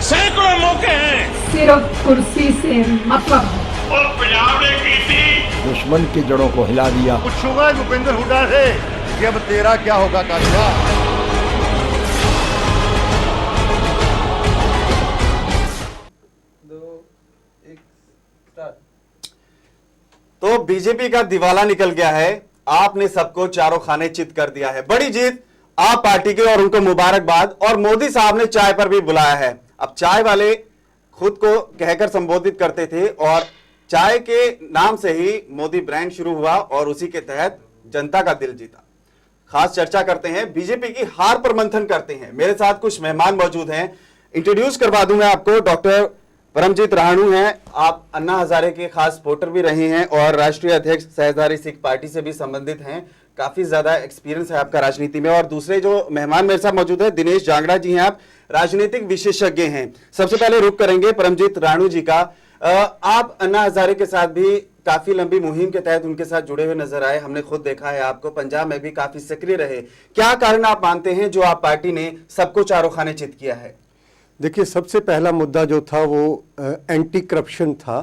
सैकड़ों मौके हैं। सिर्फ कुर्सी से मतलब और पंजाब ने की थी, दुश्मन की जड़ों को हिला दिया। पूछूंगा भूपेंद्र हुड्डा से कि अब तेरा क्या होगा कालिया। तो बीजेपी का दिवाला निकल गया है। आपने सबको चारों खाने चित कर दिया है। बड़ी जीत आप पार्टी के और उनको मुबारकबाद। और मोदी साहब ने चाय पर भी बुलाया है। अब चाय वाले खुद को कहकर संबोधित करते थे और चाय के नाम से ही मोदी ब्रांड शुरू हुआ और उसी के तहत जनता का दिल जीता। खास चर्चा करते हैं, बीजेपी की हार पर मंथन करते हैं। मेरे साथ कुछ मेहमान मौजूद हैं। इंट्रोड्यूस करवा दूं मैं आपको। डॉक्टर परमजीत राणू हैं। आप अन्ना हजारे के खास सपोर्टर भी रहे हैं और राष्ट्रीय अध्यक्ष सहस्त्रधारी सिख पार्टी से भी संबंधित हैं। काफी ज्यादा एक्सपीरियंस है आपका राजनीति में। और दूसरे जो मेहमान मेरे साथ मौजूद है, दिनेश जांगड़ा जी हैं। आप राजनीतिक विशेषज्ञ हैं। सबसे पहले रुख करेंगे परमजीत राणू जी का। आप अन्ना हजारे के साथ भी काफी लंबी मुहिम के तहत उनके साथ जुड़े हुए नजर आए। हमने खुद देखा है आपको, पंजाब में भी काफी सक्रिय रहे। क्या कारण आप मानते हैं जो आप पार्टी ने सबको चारों खाने चित किया है? देखिए, सबसे पहला मुद्दा जो था वो एंटी करप्शन था।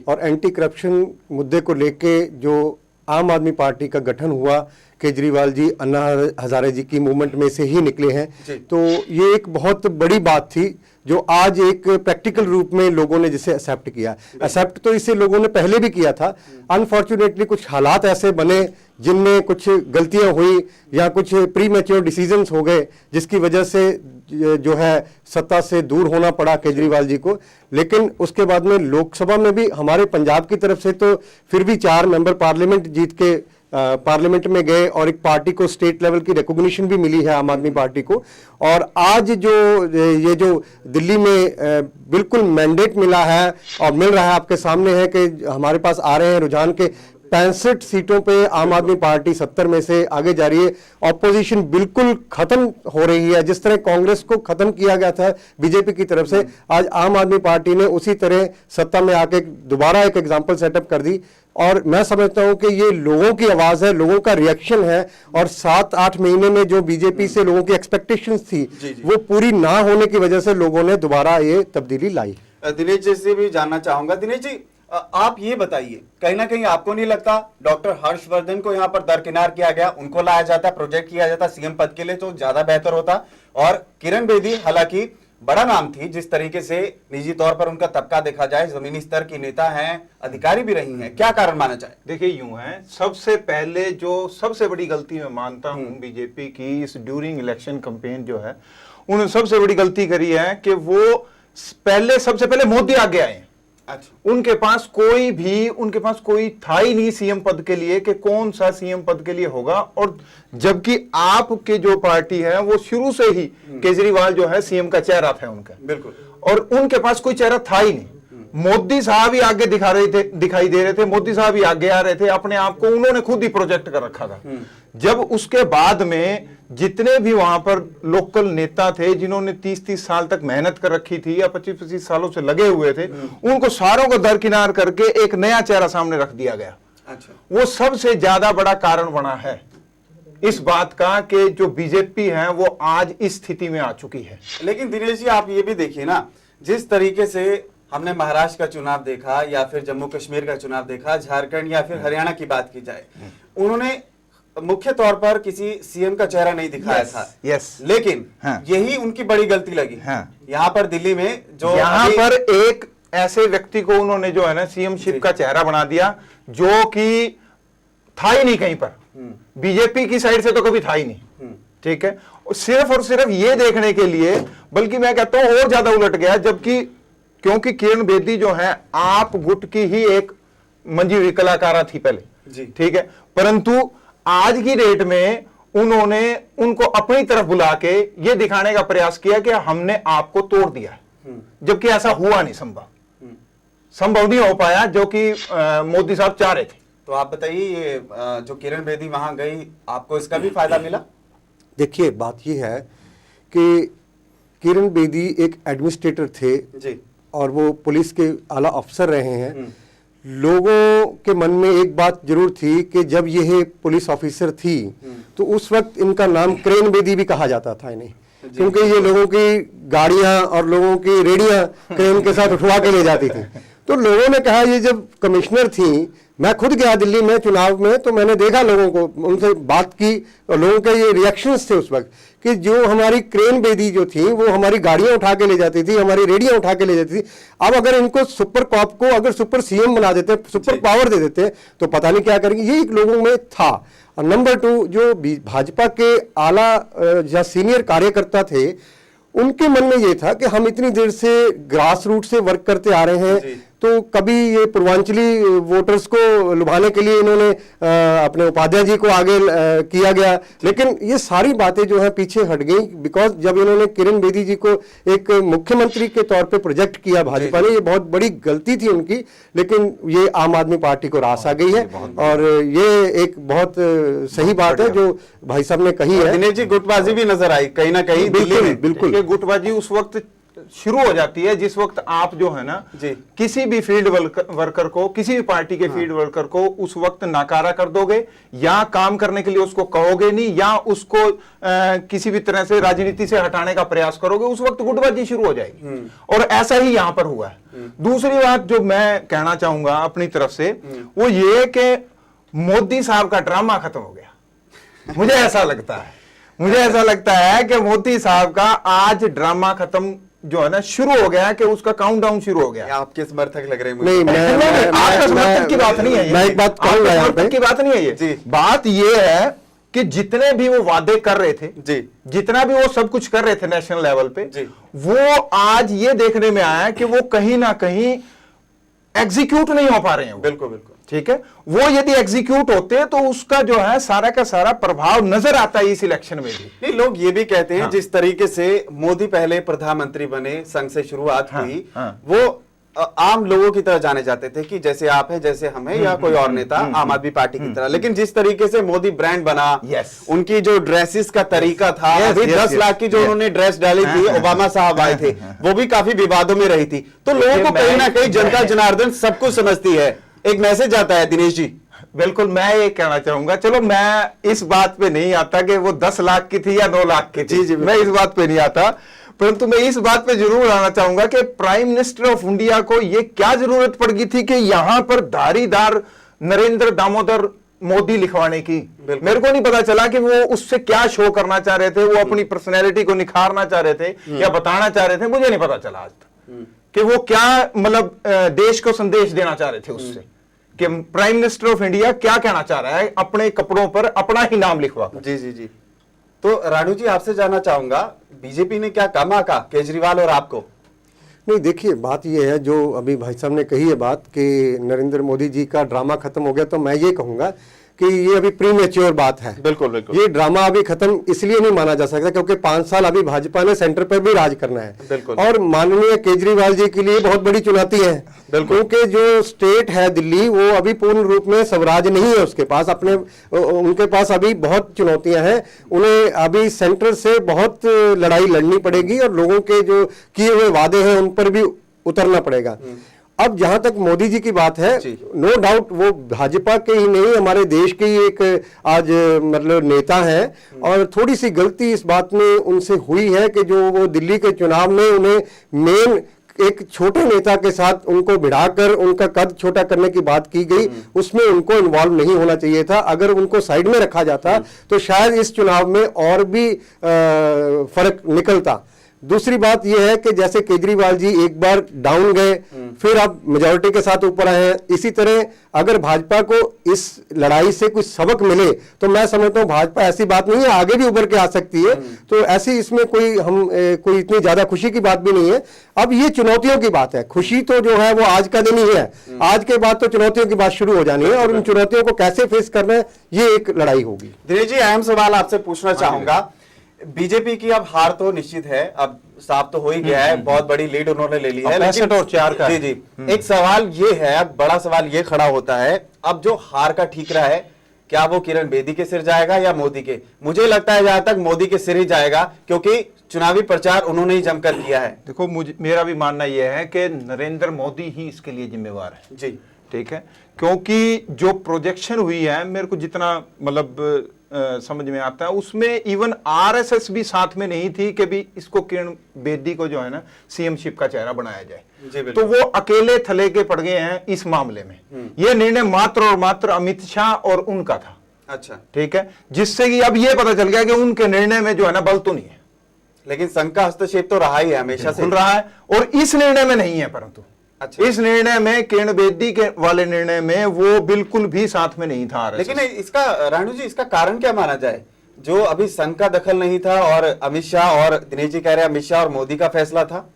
और एंटी करप्शन मुद्दे को लेके जो आम आदमी पार्टी का गठन हुआ, केजरीवाल जी अन्ना हजारे जी की मूवमेंट में से ही निकले हैं। तो ये एक बहुत बड़ी बात थी जो आज एक प्रैक्टिकल रूप में लोगों ने जिसे एक्सेप्ट किया। एक्सेप्ट तो इसे लोगों ने पहले भी किया था। अनफॉर्चुनेटली कुछ हालात ऐसे बने जिनमें कुछ गलतियां हुई या कुछ प्री मैच्योर डिसीजंस हो गए, जिसकी वजह से जो है सत्ता से दूर होना पड़ा केजरीवाल जी को। लेकिन उसके बाद में लोकसभा में भी हमारे पंजाब की तरफ से तो फिर भी 4 मेंबर पार्लियामेंट जीत के पार्लियामेंट में गए और एक पार्टी को स्टेट लेवल की रिकॉग्निशन भी मिली है आम आदमी पार्टी को। और आज जो ये जो दिल्ली में बिल्कुल मैंडेट मिला है और मिल रहा है, आपके सामने है कि हमारे पास आ रहे हैं रुझान के 65 सीटों पे आम आदमी पार्टी 70 में से आगे जा रही है। ऑपोजिशन बिल्कुल खत्म हो रही है। जिस तरह कांग्रेस को खत्म किया गया था बीजेपी की तरफ से, आज आम आदमी पार्टी ने उसी तरह सत्ता में आके दोबारा एक एग्जांपल सेटअप कर दी। और मैं समझता हूं कि ये लोगों की आवाज है, लोगों का रिएक्शन है। और 7-8 महीने में जो बीजेपी से लोगों की एक्सपेक्टेशंस थी वो पूरी ना होने की वजह से लोगों ने दोबारा ये तब्दीली लाई। दिनेश जी से भी जानना चाहूंगा। दिनेश जी, आप ये बताइए, कहीं ना कहीं आपको नहीं लगता डॉक्टर हर्षवर्धन को यहाँ पर दरकिनार किया गया, उनको लाया जाता, प्रोजेक्ट किया जाता सीएम पद के लिए तो ज्यादा बेहतर होता? और किरण बेदी हालांकि बड़ा नाम थी, जिस तरीके से निजी तौर पर उनका तबका देखा जाए, जमीनी स्तर की नेता हैं, अधिकारी भी रही हैं, क्या कारण माना जाए? देखिए, यूं है, सबसे पहले जो सबसे बड़ी गलती मैं मानता हूं बीजेपी की इस ड्यूरिंग इलेक्शन कैंपेन जो है, उन्होंने सबसे बड़ी गलती करी है कि वो सबसे पहले मोदी आगे आए। अच्छा। उनके पास कोई था ही नहीं सीएम पद के लिए कि कौन सा सीएम पद के लिए होगा। और जबकि आपके जो पार्टी है वो शुरू से ही केजरीवाल जो है सीएम का चेहरा था उनका, बिल्कुल। और उनके पास कोई चेहरा था ही नहीं। मोदी साहब ही आगे दिखाई दे रहे थे, मोदी साहब ही आगे आ रहे थे, अपने आप को उन्होंने खुद ही प्रोजेक्ट कर रखा था। जब उसके बाद में जितने भी वहां पर लोकल नेता थे जिन्होंने 30-30 साल तक मेहनत कर रखी थी या 25-25 सालों से लगे हुए थे, उनको सारों को दरकिनार करके एक नया चेहरा सामने रख दिया गया। अच्छा। वो सबसे ज्यादा बड़ा कारण बना है इस बात का कि जो बीजेपी है वो आज इस स्थिति में आ चुकी है। लेकिन दिनेश जी, आप ये भी देखिए ना, जिस तरीके से हमने महाराष्ट्र का चुनाव देखा या फिर जम्मू कश्मीर का चुनाव देखा, झारखंड या फिर हरियाणा की बात की जाए, उन्होंने मुख्य तौर पर किसी सीएम का चेहरा नहीं दिखाया था। लेकिन यही उनकी बड़ी गलती लगी। यहाँ पर दिल्ली में जो यहाँ पर एक ऐसे व्यक्ति को उन्होंने जो है ना सीएमशिप का चेहरा बना दिया जो कि था ही नहीं कहीं पर, बीजेपी की साइड से तो कभी था ही नहीं। ठीक है, सिर्फ और सिर्फ ये देखने के लिए, बल्कि मैं कहता हूं और ज्यादा उलट गया, जबकि क्योंकि किरण बेदी जो है आप गुट की ही एक मंजी हुई कलाकारा थी पहले, ठीक है, परंतु आज की डेट में उन्होंने उनको अपनी तरफ बुला के ये दिखाने का प्रयास किया कि हमने आपको तोड़ दिया है, जबकि ऐसा हुआ नहीं, संभव नहीं हो पाया जो कि मोदी साहब चाह रहे थे। तो आप बताइए, ये जो किरण बेदी वहां गई, आपको इसका भी फायदा मिला? देखिए, बात ये है कि किरण बेदी एक एडमिनिस्ट्रेटर थे जी, और वो पुलिस के आला अफसर रहे हैं। लोगों के मन में एक बात जरूर थी कि जब यह पुलिस ऑफिसर थी तो उस वक्त इनका नाम क्रेन बेदी भी कहा जाता था इन्हें, क्योंकि ये लोगों की गाड़ियां और लोगों की रेडियां क्रेन के साथ उठवा के ले जाती थी। तो लोगों ने कहा, ये जब कमिश्नर थी, मैं खुद गया दिल्ली में चुनाव में, तो मैंने देखा लोगों को, उनसे बात की, और लोगों के ये रिएक्शंस थे उस वक्त कि जो हमारी क्रेन बेदी जो थी वो हमारी गाड़ियां उठा के ले जाती थी, हमारी रेडियां उठा के ले जाती थी। अब अगर इनको सुपर कॉप को अगर सुपर सीएम बना देते, सुपर पावर दे देते, तो पता नहीं क्या करेंगे। ये एक लोगों में था। और नंबर 2, जो भाजपा के आला या सीनियर कार्यकर्ता थे, उनके मन में ये था कि हम इतनी देर से ग्रास रूट से वर्क करते आ रहे हैं, तो कभी ये पूर्वांचली वोटर्स को लुभाने के लिए इन्होंने अपने उपाध्याय जी को आगे किया गया, लेकिन ये सारी बातें जो है पीछे हट गई। बिकॉज जब इन्होंने किरण बेदी जी को एक मुख्यमंत्री के तौर पे प्रोजेक्ट किया भाजपा ने, ये बहुत बड़ी गलती थी उनकी, लेकिन ये आम आदमी पार्टी को रास आ गई है। और ये एक बहुत सही बात है जो भाई साहब ने कही है। दिनेश जी, गुटबाजी भी नजर आई कहीं ना कहीं दिल्ली में। बिल्कुल गुटबाजी उस वक्त शुरू हो जाती है जिस वक्त आप जो है ना जी, किसी भी फील्ड वर्कर को, किसी भी पार्टी के फील्ड वर्कर को उस वक्त नाकारा कर दोगे, या काम करने के लिए उसको कहोगे नहीं, या उसको किसी भी तरह से राजनीति से हटाने का प्रयास करोगे, उस वक्त गुटबाजी शुरू हो जाएगी। और ऐसा ही यहां पर हुआ है। दूसरी बात जो मैं कहना चाहूंगा अपनी तरफ से, वो ये कि मोदी साहब का ड्रामा खत्म हो गया। मुझे ऐसा लगता है कि मोदी साहब का आज ड्रामा खत्म जो है ना शुरू हो गया है, कि उसका काउंटडाउन शुरू हो गया। आपके समर्थक लग रहे हैं मुझे। नहीं, आपका समर्थक की बात नहीं है ये। मैं एक बात कहूंगा यहाँ पे, की बात नहीं है ये। बात ये है कि जितने भी वो वादे कर रहे थे जी, जितना भी वो सब कुछ कर रहे थे नेशनल लेवल पे जी, वो आज ये देखने में आया कि वो कहीं ना कहीं एग्जीक्यूट नहीं हो पा रहे हैं। बिल्कुल बिल्कुल ठीक है, वो यदि एग्जीक्यूट होते तो उसका जो है सारा का सारा प्रभाव नजर आता है इस इलेक्शन में भी। नहीं, लोग ये भी कहते हैं जिस तरीके से मोदी पहले प्रधानमंत्री बने, संघ से शुरुआत हुई, वो आम लोगों की तरह जाने जाते थे कि जैसे आप हैं, जैसे हम हैं, या कोई और नेता आम आदमी पार्टी की तरह। लेकिन जिस तरीके से मोदी ब्रांड बना, उनकी जो ड्रेसेस का तरीका था, अभी 10 लाख की जो उन्होंने ड्रेस डाली थी, ओबामा साहब आए थे, वो भी काफी विवादों में रही थी। तो लोगों को कहीं ना कहीं जनता जनार्दन सब कुछ समझती है, एक मैसेज आता है। दिनेश जी, बिल्कुल, मैं ये कहना चाहूंगा, चलो मैं इस बात पे नहीं आता कि वो 10 लाख की थी या 9 लाख की थी, मैं इस बात पे नहीं आता, परंतु मैं इस बात पे जरूर आना चाहूंगा कि प्राइम मिनिस्टर ऑफ इंडिया को ये क्या जरूरत पड़ गई थी कि यहां पर धारीदार नरेंद्र दामोदर मोदी लिखवाने की। मेरे को नहीं पता चला कि वो उससे क्या शो करना चाह रहे थे, वो अपनी पर्सनैलिटी को निखारना चाह रहे थे या बताना चाह रहे थे, मुझे नहीं पता चला आज तक कि वो क्या मतलब देश को संदेश देना चाह रहे थे उससे, कि प्राइम मिनिस्टर ऑफ इंडिया क्या कहना चाह रहा है अपने कपड़ों पर अपना ही नाम लिखवा। जी जी जी। तो रानू जी, आपसे जानना चाहूंगा, बीजेपी ने क्या कम आका केजरीवाल और आपको? नहीं, देखिए बात यह है जो अभी भाई साहब ने कही है बात कि नरेंद्र मोदी जी का ड्रामा खत्म हो गया, तो मैं ये कहूंगा कि ये अभी प्रीमेच्योर बात है। बिल्कुल बिल्कुल, ये ड्रामा अभी खत्म इसलिए नहीं माना जा सकता क्योंकि 5 साल अभी भाजपा ने सेंटर पर भी राज करना है। बिल्कुल। और माननीय केजरीवाल जी के लिए बहुत बड़ी चुनौती है, क्योंकि जो स्टेट है दिल्ली, वो अभी पूर्ण रूप में स्वराज नहीं है उसके पास, अपने उनके पास अभी बहुत चुनौतियां हैं। उन्हें अभी सेंटर से बहुत लड़ाई लड़नी पड़ेगी और लोगों के जो किए हुए वादे हैं उन पर भी उतरना पड़ेगा। अब जहां तक मोदी जी की बात है, नो डाउट वो भाजपा के ही नहीं, हमारे देश के ही एक आज मतलब नेता हैं, और थोड़ी सी गलती इस बात में उनसे हुई है कि जो वो दिल्ली के चुनाव में उन्हें मेन एक छोटे नेता के साथ उनको भिड़ाकर उनका कद छोटा करने की बात की गई, उसमें उनको इन्वॉल्व नहीं होना चाहिए था। अगर उनको साइड में रखा जाता तो शायद इस चुनाव में और भी फर्क निकलता। दूसरी बात यह है कि जैसे केजरीवाल जी एक बार डाउन गए, फिर अब मेजॉरिटी के साथ ऊपर आए हैं, इसी तरह अगर भाजपा को इस लड़ाई से कुछ सबक मिले तो मैं समझता हूं भाजपा, ऐसी बात नहीं है, आगे भी उभर के आ सकती है। तो ऐसी इसमें कोई इतनी ज्यादा खुशी की बात भी नहीं है। अब ये चुनौतियों की बात है, खुशी तो जो है वो आज का दिन ही है, आज के बाद तो चुनौतियों की बात शुरू हो जानी है, और उन चुनौतियों को कैसे फेस करना है ये एक लड़ाई होगी। दिनेश जी, अहम सवाल आपसे पूछना चाहूंगा, बीजेपी की अब हार तो निश्चित है, अब साफ तो हो ही गया है, बहुत बड़ी लीड उन्होंने ले ली है, लेकिन 65-4 का। जी जी, एक सवाल ये है, अब बड़ा सवाल ये खड़ा होता है, अब जो हार का ठीकरा है, क्या वो किरण बेदी के सिर जाएगा या मोदी के? मुझे लगता है जहां तक मोदी के सिर ही जाएगा, क्योंकि चुनावी प्रचार उन्होंने ही जमकर किया है। देखो, मेरा भी मानना यह है कि नरेंद्र मोदी ही इसके लिए जिम्मेवार है। जी, ठीक है, क्योंकि जो प्रोजेक्शन हुई है, मेरे को जितना मतलब समझ में आता है। उसमें इवन आरएसएस भी साथ में नहीं थी कि भी इसको किरण बेदी को जो है ना सीएमशिप का चेहरा बनाया जाए। तो वो अकेले थले के पड़ गए हैं इस मामले में। ये निर्णय मात्र और मात्र अमित शाह और उनका था। अच्छा, ठीक है, जिससे कि अब ये पता चल गया कि उनके निर्णय में जो है ना बल तो नहीं है, लेकिन संघ का हस्तक्षेप तो रहा ही है हमेशा से, खुल रहा है, और इस निर्णय में नहीं है। परंतु अच्छा, इस निर्णय में किरण बेदी के वाले निर्णय में वो बिल्कुल भी साथ में नहीं था। लेकिन इसका राणू जी, इसका कारण क्या माना जाए? जो अभी संघ का दखल नहीं था और अमित शाह, और दिनेश जी कह रहे हैं अमित शाह और मोदी का फैसला था,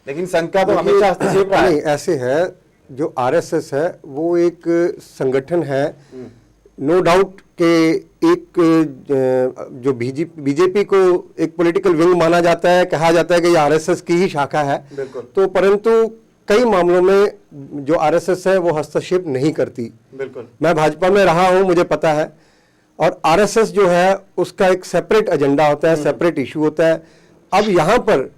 लेकिन संघ का तो हमेशा हस्तक्षेप रहा है। नहीं, ऐसे है, जो आरएसएस है वो एक संगठन है, नो डाउट के एक जो बीजेपी को एक पॉलिटिकल विंग माना जाता है, कहा जाता है कि ये आरएसएस की ही शाखा है। तो परंतु कई मामलों में जो आरएसएस है वो हस्तक्षेप नहीं करती। बिल्कुल, मैं भाजपा में रहा हूं, मुझे पता है। और आरएसएस जो है उसका एक सेपरेट एजेंडा होता है, सेपरेट इशू होता है। अब यहाँ पर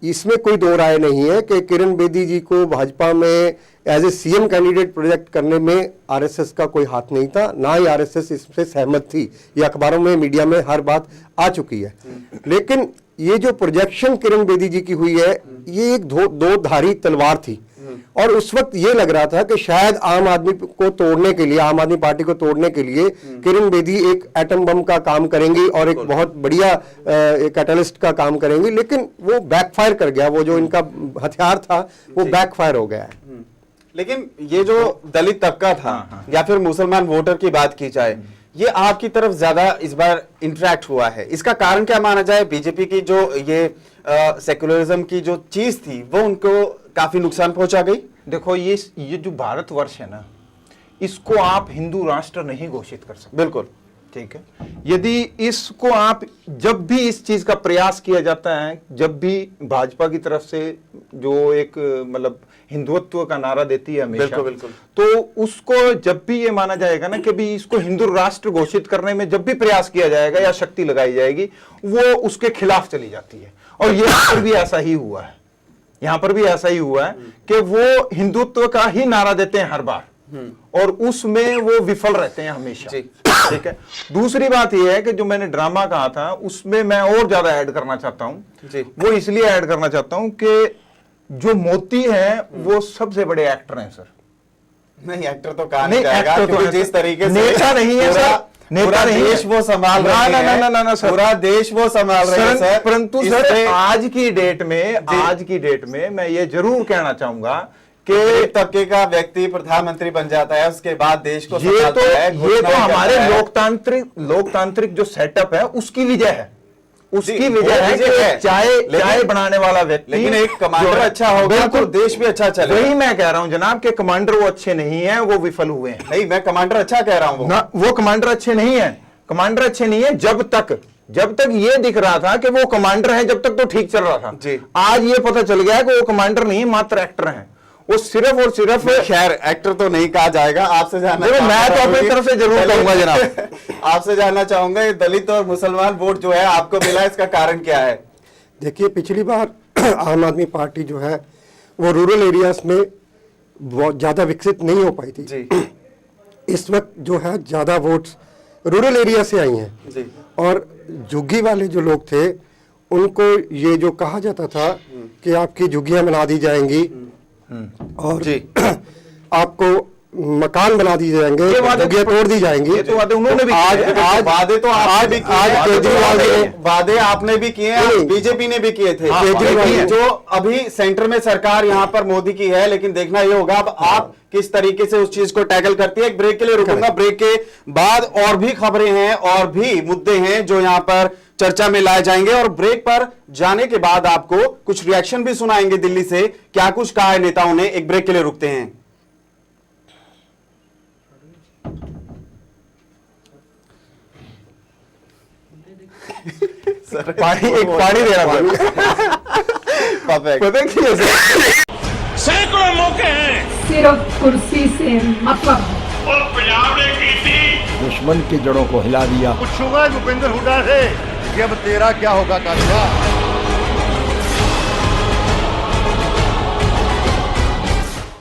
इसमें कोई दो राय नहीं है कि किरण बेदी जी को भाजपा में as a CM candidate project करने में आरएसएस का कोई हाथ नहीं था, ना ही आरएसएस इससे सहमत थी। ये अखबारों में, मीडिया में हर बात आ चुकी है। लेकिन ये जो प्रोजेक्शन किरण बेदी जी की हुई है, ये एक दो धारी तलवार थी। और उस वक्त ये लग रहा था कि शायद आम आदमी को तोड़ने के लिए, आम आदमी पार्टी को तोड़ने के लिए किरण बेदी एक एटम बम का काम करेंगी और एक बहुत बढ़िया कैटलिस्ट का काम करेंगी। लेकिन वो बैकफायर कर गया, वो जो इनका हथियार था वो बैकफायर हो गया है। लेकिन ये जो दलित तबका था या फिर मुसलमान वोटर की बात की जाए, ये आपकी तरफ ज्यादा इस बार इंटरेक्ट हुआ है, इसका कारण क्या माना जाए? बीजेपी की जो ये सेक्युलरिज्म की जो चीज थी वो उनको काफी नुकसान पहुंचा गई। देखो, ये जो भारतवर्ष है ना, इसको आप हिंदू राष्ट्र नहीं घोषित कर सकते। बिल्कुल ठीक है। यदि इसको आप, जब भी इस चीज का प्रयास किया जाता है, जब भी भाजपा की तरफ से जो एक मतलब हिंदुत्व का नारा देती है हमेशा, बिल्कुल बिल्कुल, तो उसको जब भी ये माना जाएगा ना कि भी इसको हिंदू राष्ट्र घोषित करने में जब भी प्रयास किया जाएगा या शक्ति लगाई जाएगी, वो उसके खिलाफ चली जाती है। और यहाँ पर भी ऐसा ही हुआ है, यहाँ पर भी ऐसा ही हुआ है कि वो हिंदुत्व का ही नारा देते हैं हर बार, और उसमें वो विफल रहते हैं हमेशा। ठीक है। दूसरी बात यह है कि जो मैंने ड्रामा कहा था उसमें मैं और ज्यादा ऐड करना चाहता हूं। वो इसलिए ऐड करना चाहता हूं कि जो मोती है वो सबसे बड़े एक्टर हैं सर। नहीं, एक्टर तो कहा नहीं जाएगा, एक्टर तो जिस तरीके से नेता नहीं है सर, पूरा देश वो संभाल रहे हैं, ना सर, पूरा देश वो संभाल रहे हैं सर। परंतु सर आज की डेट में मैं ये जरूर कहना चाहूंगा कि तबके का व्यक्ति प्रधानमंत्री बन जाता है, उसके बाद देश को ये तो हमारे लोकतांत्रिक जो सेटअप है उसकी वजह है, उसकी वजह है कि चाय बनाने वाला व्यक्ति, लेकिन एक कमांडर अच्छा होगा तो देश भी अच्छा चलेगा। वही मैं कह रहा हूं जनाब कि कमांडर वो अच्छे नहीं है, वो विफल हुए हैं। नहीं, मैं कमांडर अच्छा कह रहा हूं, वो कमांडर अच्छे नहीं है, कमांडर अच्छे नहीं है जब तक ये दिख रहा था कि वो कमांडर है, जब तक तो ठीक चल रहा था जी। आज ये पता चल गया कि वो कमांडर नहीं, मात्र एक्टर हैं। वो सिर्फ और सिर्फ, खैर एक्टर तो नहीं कहा जाएगा, आपसे जानना, मैं तो अपनी तरफ से जरूर कहूंगा जनाब, आपसे जानना चाहूंगा ये दलित और मुसलमान वोट जो है आपको मिला, इसका कारण क्या है? देखिए, पिछली बार आम आदमी पार्टी जो है वो रूरल एरियाज में बहुत ज्यादा विकसित नहीं हो पाई थी जी। इस वक्त जो है ज्यादा वोट्स रूरल एरिया से आई हैं जी। और झुग्गी वाले जो लोग थे उनको ये जो कहा जाता था कि आपकी झुग्गियां बना दी जाएंगी और जी आपको मकान बना दिए जाएंगे, झुग्गियां तोड़ दी जाएंगी। ये तो वादे उन्होंने भी आज वादे तो आपने भी किए, आज केजरीवाल ने वादे आपने भी किए, बीजेपी ने भी किए थे। केजरीवाल जो अभी सेंटर में सरकार यहाँ पर मोदी की है, लेकिन देखना ये होगा अब आप किस तरीके से उस चीज को टैकल करती है। एक ब्रेक के लिए रुकूंगा, ब्रेक के बाद और भी खबरें हैं और भी मुद्दे हैं जो यहाँ पर चर्चा में लाए जाएंगे, और ब्रेक पर जाने के बाद आपको कुछ रिएक्शन भी सुनाएंगे दिल्ली से, क्या कुछ कहा है नेताओं ने। एक ब्रेक के लिए रुकते हैं। पानी दे रहा था। सैकड़ों मौके हैं, सिर्फ कुर्सी से मतलब और पंजाब ने की थी। दुश्मन की जड़ों को हिला दिया। पूछूंगा भूपेंद्र हुड्डा से कि अब तेरा क्या होगा कालिया।